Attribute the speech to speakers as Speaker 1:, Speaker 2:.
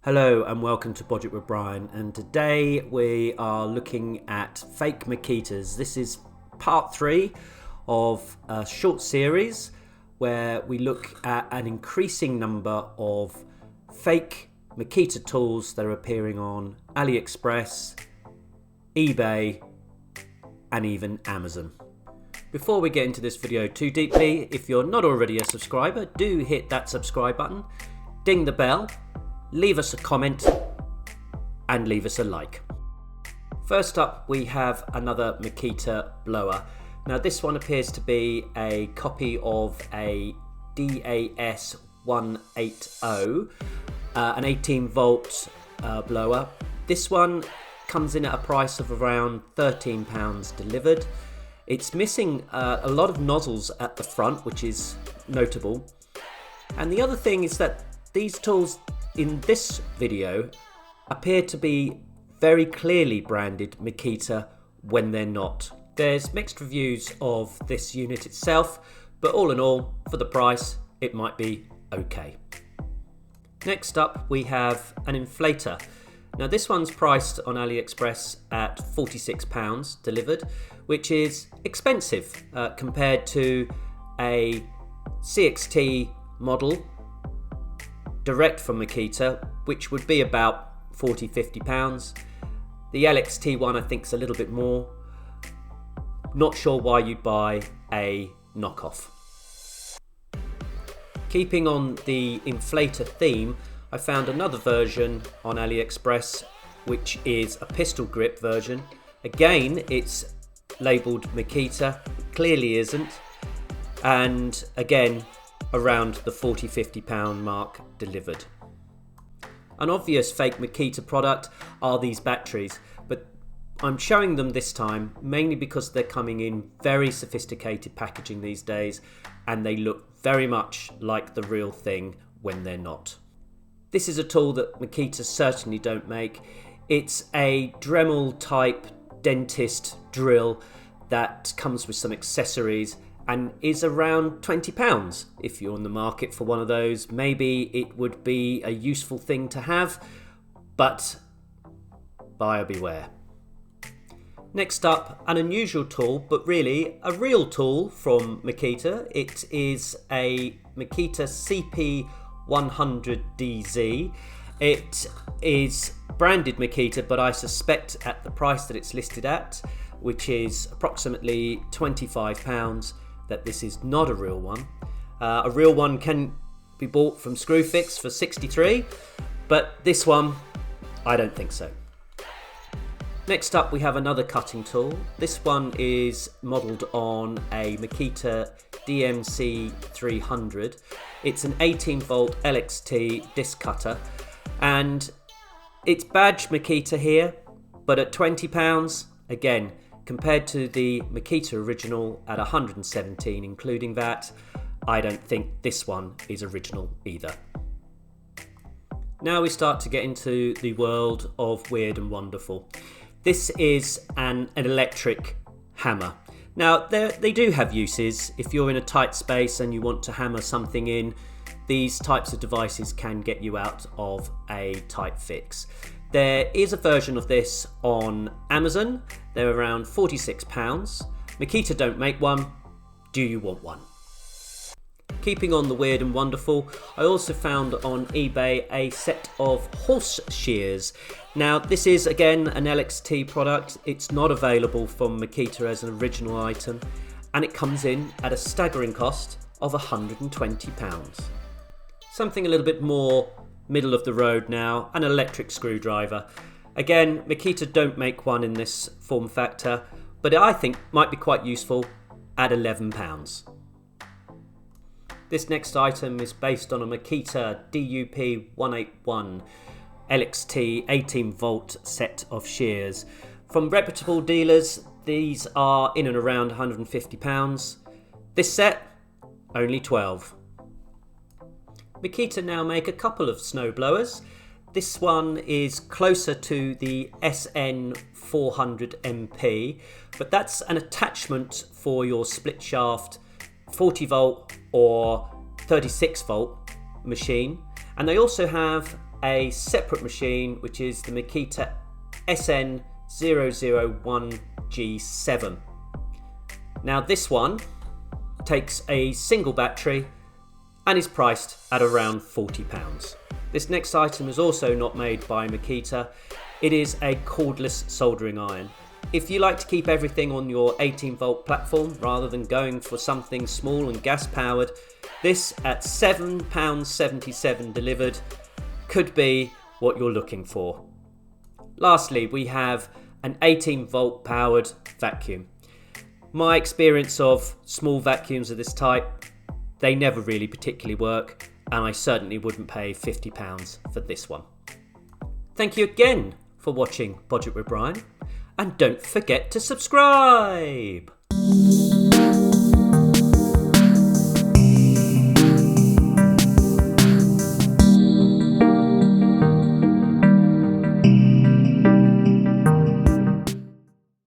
Speaker 1: Hello and welcome to Budget with Brian, and today we are looking at fake Makitas. This is part 3 of a short series where we look at an increasing number of fake Makita tools that are appearing on AliExpress, eBay and even Amazon. Before we get into this video too deeply, if you're not already a subscriber, do hit that subscribe button, ding the bell, leave us a comment and leave us a like. First up, we have another Makita blower. Now this one appears to be a copy of a DAS 180, an 18 volt blower. This one comes in at a price of around £13 delivered. It's missing a lot of nozzles at the front, which is notable. And the other thing is that these tools in this video appear to be very clearly branded Makita when they're not. There's mixed reviews of this unit itself, but all in all, for the price, it might be okay. Next up, we have an inflator. Now this one's priced on AliExpress at £46 delivered, which is expensive compared to a CXT model direct from Makita, which would be about £40–50. The LXT one I think is a little bit more. Not sure why you'd buy a knockoff. Keeping on the inflator theme, I found another version on AliExpress, which is a pistol grip version. Again, it's labelled Makita, clearly isn't, and again around the £40–50 mark delivered. An obvious fake Makita product are these batteries, but I'm showing them this time mainly because they're coming in very sophisticated packaging these days and they look very much like the real thing when they're not. This is a tool that Makita certainly don't make. It's a Dremel type dentist drill that comes with some accessories and is around £20. If you're on the market for one of those, maybe it would be a useful thing to have, but buyer beware. Next up, an unusual tool, but really a real tool from Makita. It is a Makita CP100DZ. It is branded Makita, but I suspect at the price that it's listed at, which is approximately £25, that this is not a real one. A real one can be bought from Screwfix for £63, but this one, I don't think so. Next up, we have another cutting tool. This one is modelled on a Makita DMC 300. It's an 18 volt LXT disc cutter, and it's badged Makita here, but at £20, again, compared to the Makita original at 117 including that, I don't think this one is original either. Now we start to get into the world of weird and wonderful. This is an electric hammer. Now they do have uses. If you're in a tight space and you want to hammer something in, these types of devices can get you out of a tight fix. There is a version of this on Amazon. They're around £46. Makita don't make one. Do you want one? Keeping on the weird and wonderful, I also found on eBay a set of horse shears. Now this is again an LXT product. It's not available from Makita as an original item, and it comes in at a staggering cost of £120. Something a little bit more middle of the road now, an electric screwdriver. Again, Makita don't make one in this form factor, but I think might be quite useful at £11. This next item is based on a Makita DUP 181 LXT 18 volt set of shears. From reputable dealers, these are in and around £150. This set, only 12. Makita now make a couple of snow blowers. This one is closer to the SN400MP, but that's an attachment for your split shaft 40 volt or 36 volt machine. And they also have a separate machine, which is the Makita SN001G7. Now this one takes a single battery and is priced at around £40. This next item is also not made by Makita. It is a cordless soldering iron. If you like to keep everything on your 18-volt platform rather than going for something small and gas powered, this at £7.77 delivered could be what you're looking for. Lastly, we have an 18-volt powered vacuum. My experience of small vacuums of this type, they never really particularly work, and I certainly wouldn't pay £50 for this one. Thank you again for watching Budget with Brian, and don't forget to subscribe!